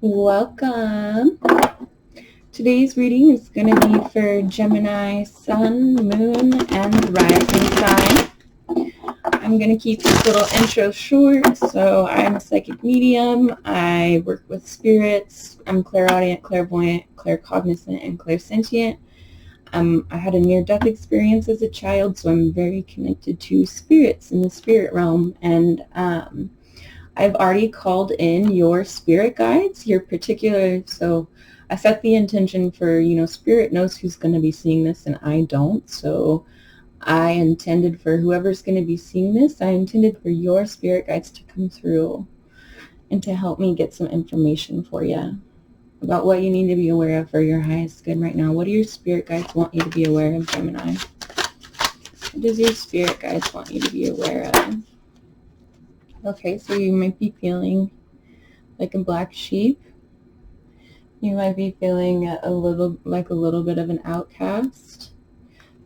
Welcome. Today's reading is going to be for Gemini Sun, Moon, and Rising sign. I'm going to keep this little intro short. So I'm a psychic medium. I work with spirits. I'm clairaudient, clairvoyant, claircognizant, and clairsentient. I had a near-death experience as a child, so I'm very connected to spirits in the spirit realm. And I've already called in your spirit guides, your particular, so I set the intention for, spirit knows who's going to be seeing this and I don't. So I intended for whoever's going to be seeing this, I intended for your spirit guides to come through and to help me get some information for you about what you need to be aware of for your highest good right now. What do your spirit guides want you to be aware of, Gemini? What does your spirit guides want you to be aware of? Okay, so you might be feeling like a black sheep. You might be feeling a little bit of an outcast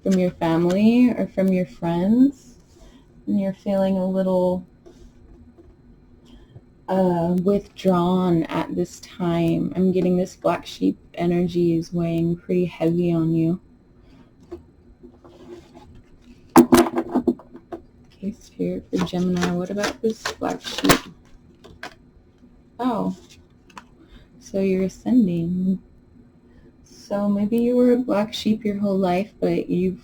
from your family or from your friends. And you're feeling a little withdrawn at this time. I'm getting this black sheep energy is weighing pretty heavy on you. Okay, Spirit for Gemini, what about this black sheep? Oh, so you're ascending. So maybe you were a black sheep your whole life, but you've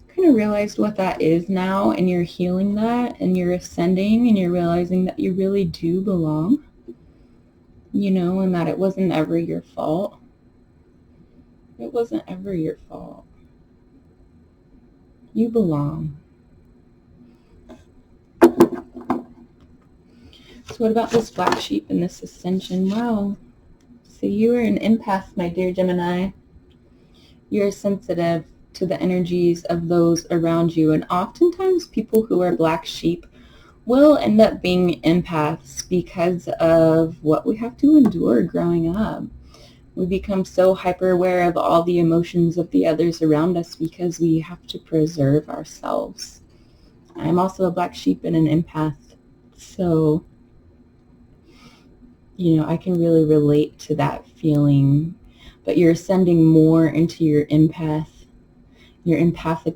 kind of realized what that is now, and you're healing that, and you're ascending, and you're realizing that you really do belong, and that it wasn't ever your fault. It wasn't ever your fault. You belong. So what about this black sheep and this ascension? Wow. So you are an empath, my dear Gemini. You're sensitive to the energies of those around you. And oftentimes people who are black sheep will end up being empaths because of what we have to endure growing up. We become so hyper aware of all the emotions of the others around us because we have to preserve ourselves. I'm also a black sheep and an empath. So, I can really relate to that feeling. But you're ascending more into your empathic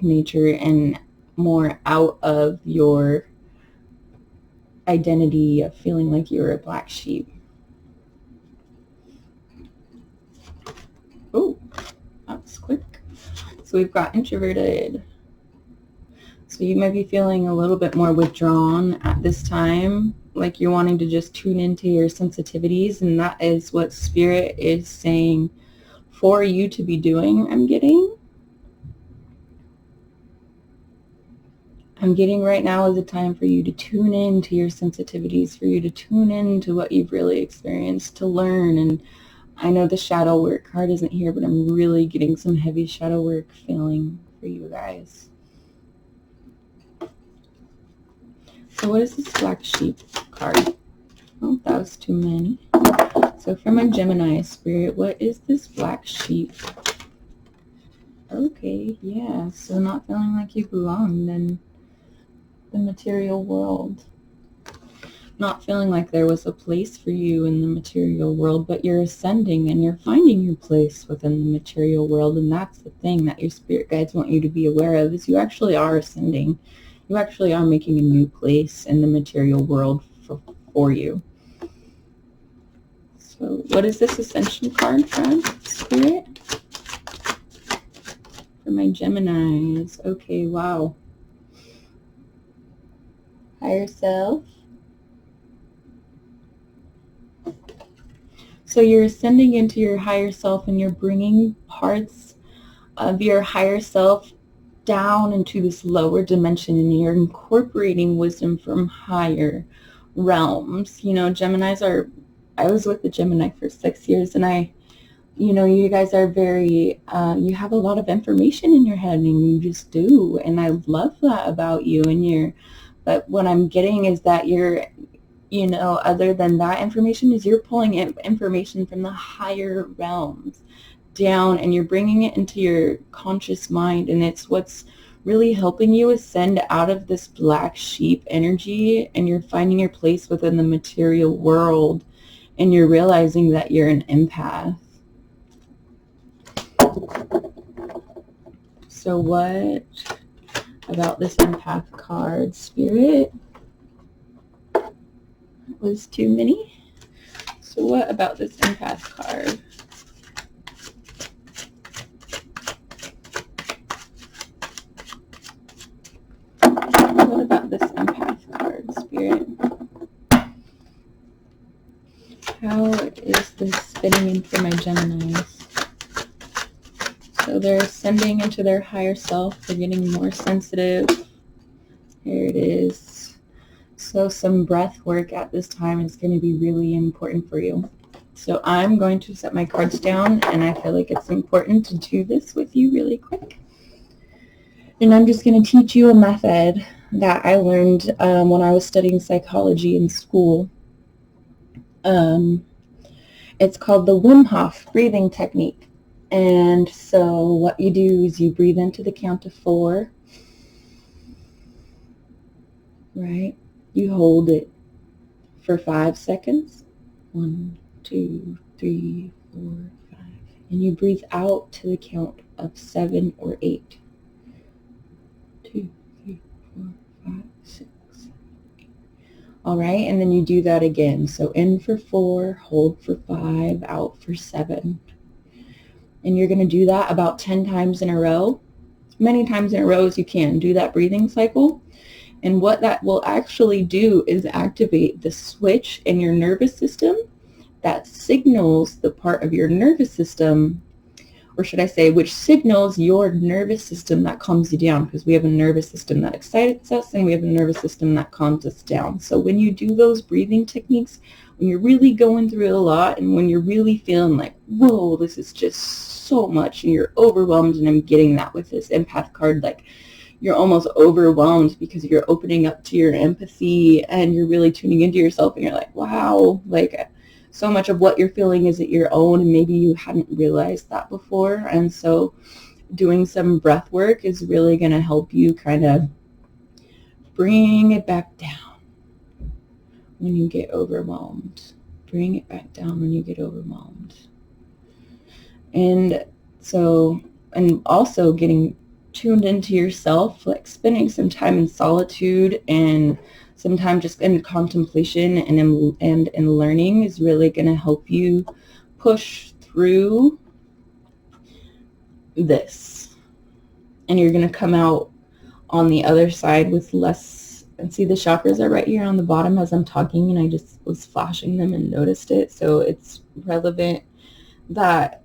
nature, and more out of your identity of feeling like you're a black sheep. Oh, that was quick. So we've got introverted. So you might be feeling a little bit more withdrawn at this time, like you're wanting to just tune into your sensitivities, and that is what Spirit is saying for you to be doing. I'm getting right now is a time for you to tune into your sensitivities, for you to tune into what you've really experienced, to learn. And I know the shadow work card isn't here, but I'm really getting some heavy shadow work feeling for you guys. So what is this black sheep card? Oh, that was too many. So for my Gemini spirit, what is this black sheep? Okay, yeah, so not feeling like you belong in the material world. Not feeling like there was a place for you in the material world, but you're ascending and you're finding your place within the material world. And that's the thing that your spirit guides want you to be aware of, is you actually are ascending. You actually are making a new place in the material world for you. So what is this ascension card from Spirit? For my Geminis. Okay, wow. Higher self. So you're ascending into your higher self, and you're bringing parts of your higher self down into this lower dimension, and you're incorporating wisdom from higher realms. Geminis are, I was with the Gemini for 6 years, and you guys are very, you have a lot of information in your head, and you just do. And I love that about you. But what I'm getting is that you're, other than that information, is you're pulling in information from the higher realms down, and you're bringing it into your conscious mind, and it's what's really helping you ascend out of this black sheep energy, and you're finding your place within the material world, and you're realizing that you're an empath. So what about this empath card, Spirit? Was too many. So what about this empath card? What about this empath card, Spirit? How is this fitting in for my Geminis? So they're ascending into their higher self. They're getting more sensitive. Here it is. So some breath work at this time is going to be really important for you. So I'm going to set my cards down, and I feel like it's important to do this with you really quick. And I'm just going to teach you a method that I learned when I was studying psychology in school. It's called the Wim Hof breathing technique. And so what you do is you breathe into the count of 4, right? You hold it for 5 seconds. 1, 2, 3, 4, 5. And you breathe out to the count of 7 or 8. 2, 3, 4, 5, 6, 7, 8. All right, and then you do that again. So in for 4, hold for 5, out for 7. And you're going to do that about 10 times in a row, many times in a row as you can. Do that breathing cycle. And what that will actually do is activate the switch in your nervous system that signals the part of your nervous system, or should I say, which signals your nervous system that calms you down, because we have a nervous system that excites us and we have a nervous system that calms us down. So when you do those breathing techniques, when you're really going through a lot and when you're really feeling like, whoa, this is just so much, and you're overwhelmed, and I'm getting that with this empath card, like you're almost overwhelmed because you're opening up to your empathy and you're really tuning into yourself, and you're like, wow, like so much of what you're feeling isn't your own, and maybe you hadn't realized that before. And so doing some breath work is really going to help you kind of bring it back down when you get overwhelmed. Bring it back down when you get overwhelmed. And so, and also getting tuned into yourself, like spending some time in solitude and some time just in contemplation and in learning is really going to help you push through this. And you're going to come out on the other side with less, and see the chakras are right here on the bottom as I'm talking, and I just was flashing them and noticed it. So it's relevant that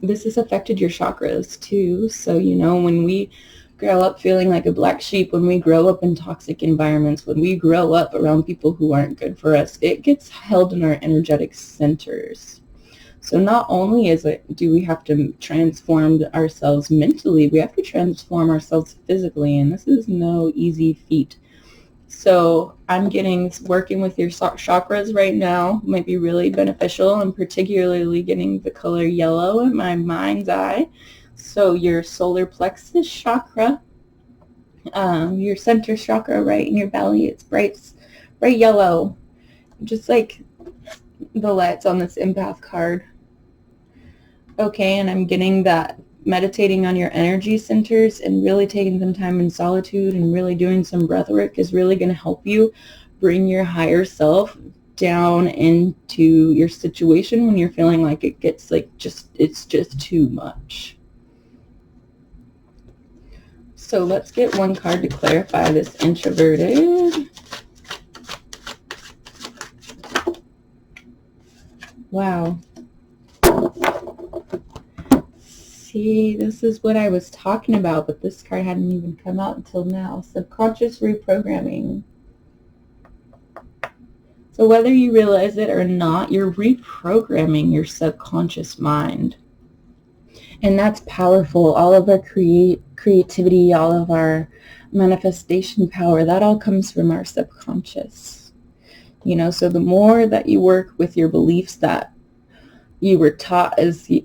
this has affected your chakras too. So, you know, when we grow up feeling like a black sheep, when we grow up in toxic environments, when we grow up around people who aren't good for us, it gets held in our energetic centers. So not only do we have to transform ourselves mentally, we have to transform ourselves physically, and this is no easy feat. So I'm working with your chakras right now might be really beneficial, and particularly getting the color yellow in my mind's eye. So your solar plexus chakra, your center chakra right in your belly, it's bright yellow, just like the lights on this empath card. Okay, and I'm getting that meditating on your energy centers and really taking some time in solitude and really doing some breath work is really going to help you bring your higher self down into your situation when you're feeling like it gets like it's just too much. So let's get one card to clarify this introverted. Wow. See, this is what I was talking about, but this card hadn't even come out until now. Subconscious reprogramming. So whether you realize it or not, you're reprogramming your subconscious mind. And that's powerful. All of our creativity, all of our manifestation power, that all comes from our subconscious. You know, so the more that you work with your beliefs that you were taught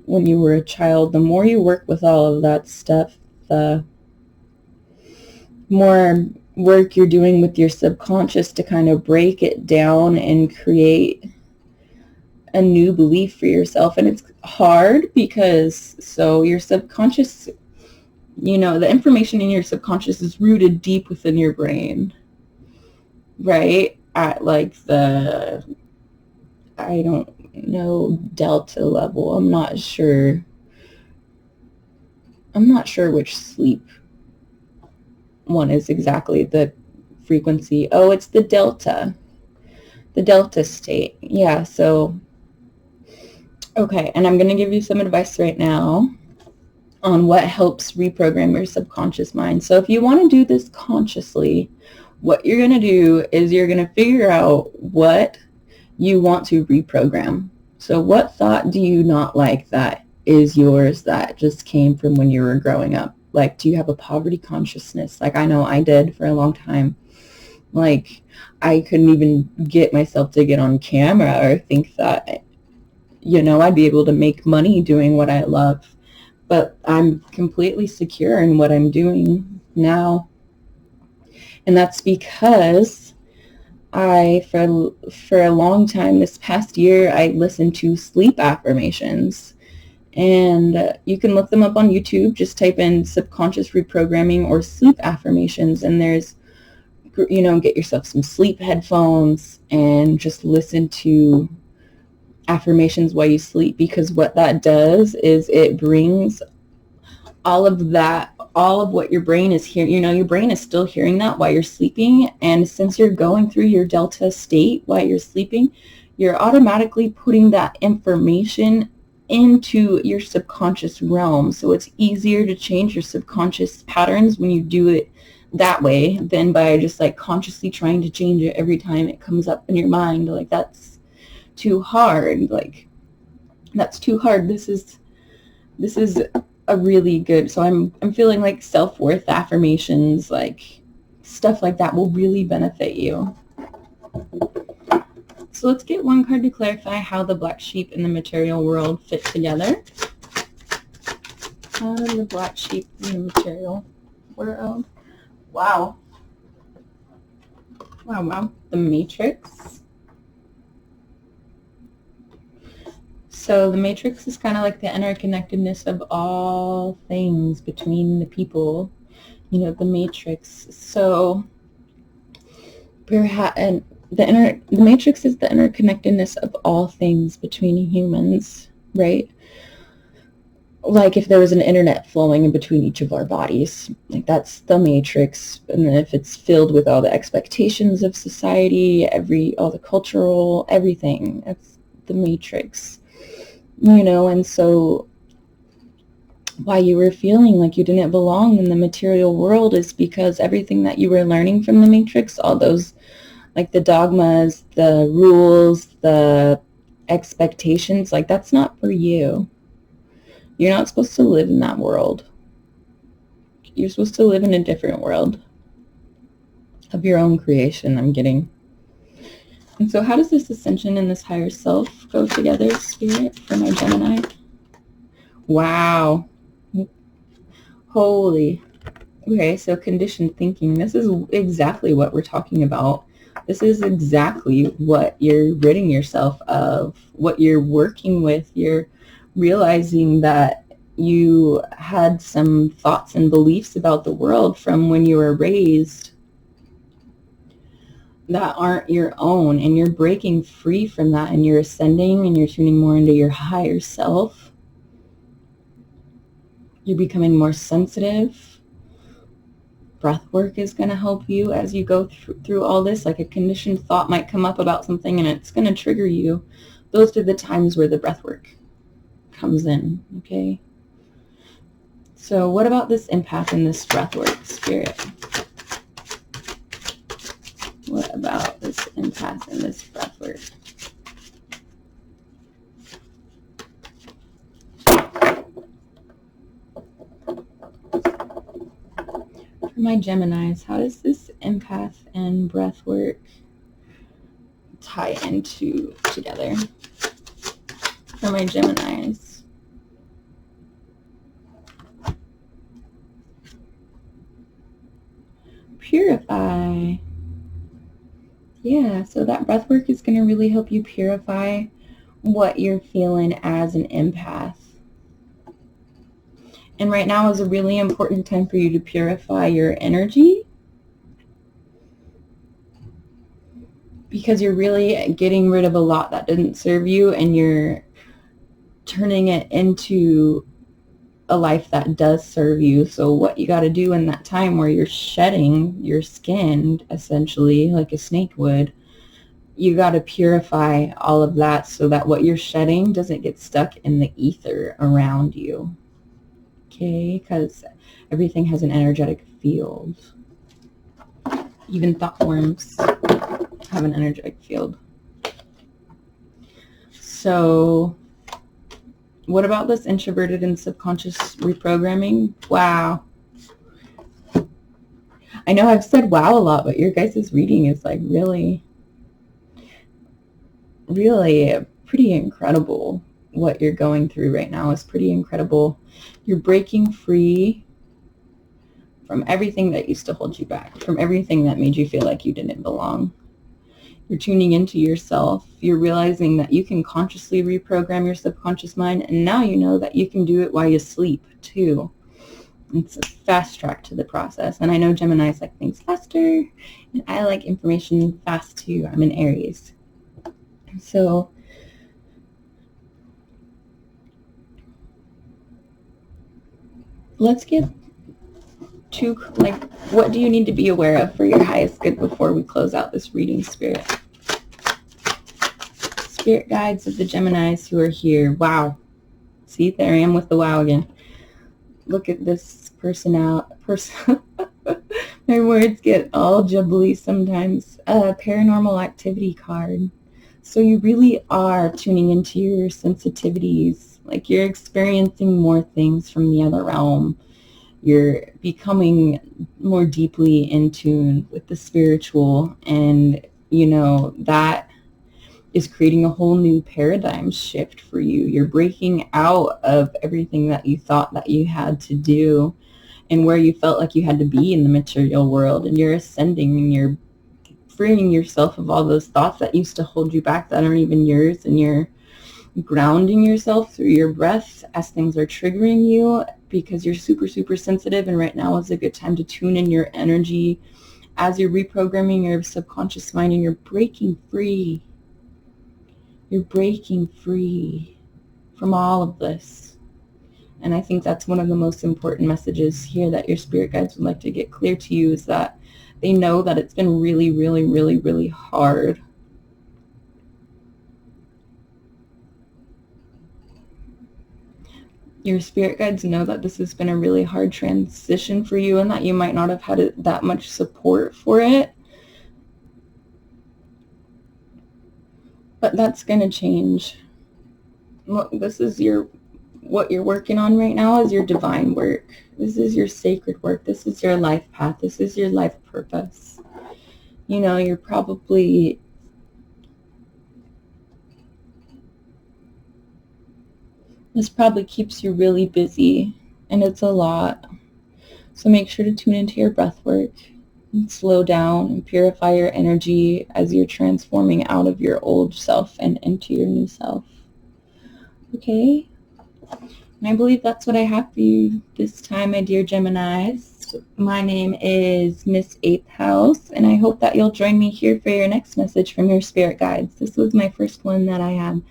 when you were a child, the more you work with all of that stuff, the more work you're doing with your subconscious to kind of break it down and create a new belief for yourself. And it's hard because so your subconscious, you know, the information in your subconscious is rooted deep within your brain, right? At like the, I don't know, delta level. I'm not sure which sleep one is exactly, the frequency. Oh, it's the delta state. Yeah, so, okay, and I'm going to give you some advice right now on what helps reprogram your subconscious mind. So if you want to do this consciously, what you're going to do is you're going to figure out what you want to reprogram. So what thought do you not like that is yours, that just came from when you were growing up? Like, do you have a poverty consciousness? Like, I know I did for a long time. Like, I couldn't even get myself to get on camera or think that, you know, I'd be able to make money doing what I love. But I'm completely secure in what I'm doing now. And that's because for a long time, this past year, I listened to sleep affirmations. And you can look them up on YouTube. Just type in subconscious reprogramming or sleep affirmations. And there's, you know, get yourself some sleep headphones and just listen to affirmations while you sleep, because what that does is it brings all of what your brain is hearing. You know, your brain is still hearing that while you're sleeping, and since you're going through your delta state while you're sleeping, you're automatically putting that information into your subconscious realm. So it's easier to change your subconscious patterns when you do it that way than by just like consciously trying to change it every time it comes up in your mind. Like, that's too hard. Like, that's too hard. This is a really good, so I'm feeling like self-worth affirmations, like stuff like that will really benefit you. So let's get one card to clarify how the black sheep and the material world fit together. How do the black sheep and the material world? Wow. The Matrix. So the Matrix is kind of like the interconnectedness of all things between the people, you know, the Matrix. So perhaps, the Matrix is the interconnectedness of all things between humans, right? Like if there was an internet flowing in between each of our bodies, like that's the Matrix. And then if it's filled with all the expectations of society, all the cultural, everything, that's the Matrix. You know, and so why you were feeling like you didn't belong in the material world is because everything that you were learning from the Matrix, all those, like the dogmas, the rules, the expectations, like that's not for you. You're not supposed to live in that world. You're supposed to live in a different world of your own creation, I'm getting. And so how does this ascension and this higher self go together, Spirit, for my Gemini? Wow. Holy. Okay, so conditioned thinking. This is exactly what we're talking about. This is exactly what you're ridding yourself of, what you're working with. You're realizing that you had some thoughts and beliefs about the world from when you were raised that aren't your own, and you're breaking free from that, and you're ascending, and you're tuning more into your higher self. You're becoming more sensitive. Breath work is going to help you as you go through all this. Like a conditioned thought might come up about something and it's going to trigger you. Those are the times where the breath work comes in, okay? So what about this empath and this breath work, Spirit? What about this empath and this breath work? For my Geminis, how does this empath and breath work tie into together? For my Geminis. Purify. Yeah, so that breath work is going to really help you purify what you're feeling as an empath. And right now is a really important time for you to purify your energy, because you're really getting rid of a lot that didn't serve you, and you're turning it into a life that does serve you. So what you got to do in that time where you're shedding your skin, essentially, like a snake would, you got to purify all of that so that what you're shedding doesn't get stuck in the ether around you. Okay, because everything has an energetic field. Even thought forms have an energetic field. So what about this introverted and subconscious reprogramming? Wow. I know I've said wow a lot, but your guys' reading is like really, really pretty incredible. What you're going through right now is pretty incredible. You're breaking free from everything that used to hold you back, from everything that made you feel like you didn't belong. You're tuning into yourself. You're realizing that you can consciously reprogram your subconscious mind, and now you know that you can do it while you sleep too. It's a fast track to the process. And I know Geminis like things faster, and I like information fast too. I'm an Aries. So let's get to, like, what do you need to be aware of for your highest good before we close out this reading, Spirit? Spirit guides of the Geminis who are here. Wow. See, there I am with the wow again. Look at this person. My words get all jubbly sometimes. Paranormal activity card. So you really are tuning into your sensitivities. Like, you're experiencing more things from the other realm. You're becoming more deeply in tune with the spiritual, and you know that is creating a whole new paradigm shift for you. You're breaking out of everything that you thought that you had to do and where you felt like you had to be in the material world, and you're ascending, and you're freeing yourself of all those thoughts that used to hold you back that aren't even yours, and you're grounding yourself through your breath as things are triggering you, because you're super, super sensitive, and right now is a good time to tune in your energy as you're reprogramming your subconscious mind, and you're breaking free. You're breaking free from all of this. And I think that's one of the most important messages here that your spirit guides would like to get clear to you, is that they know that it's been really, really, really, really hard. Your spirit guides know that this has been a really hard transition for you, and that you might not have had that much support for it. But that's going to change. This is what you're working on right now is your divine work. This is your sacred work. This is your life path. This is your life purpose. You know, you're probably this probably keeps you really busy, and it's a lot. So make sure to tune into your breath work and slow down and purify your energy as you're transforming out of your old self and into your new self. Okay? And I believe that's what I have for you this time, my dear Geminis. My name is Miss 8th House, and I hope that you'll join me here for your next message from your spirit guides. This was my first one that I have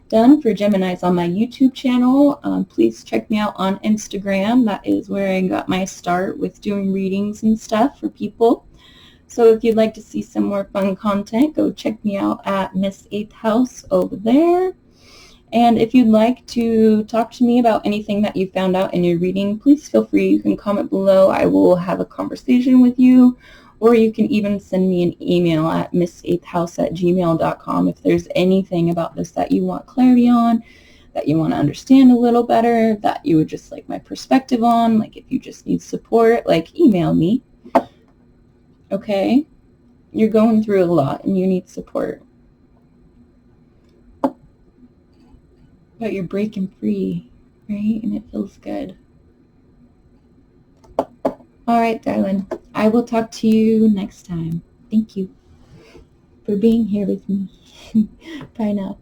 done for Geminis on my YouTube channel. Please check me out on Instagram. That is where I got my start with doing readings and stuff for people. So if you'd like to see some more fun content, go check me out at Miss 8th House over there. And if you'd like to talk to me about anything that you found out in your reading, please feel free. You can comment below. I will have a conversation with you. Or you can even send me an email at miss8thhouse@gmail.com if there's anything about this that you want clarity on, that you want to understand a little better, that you would just like my perspective on. Like if you just need support, like email me. Okay? You're going through a lot and you need support. But you're breaking free, right? And it feels good. All right, darling. I will talk to you next time. Thank you for being here with me. Bye now.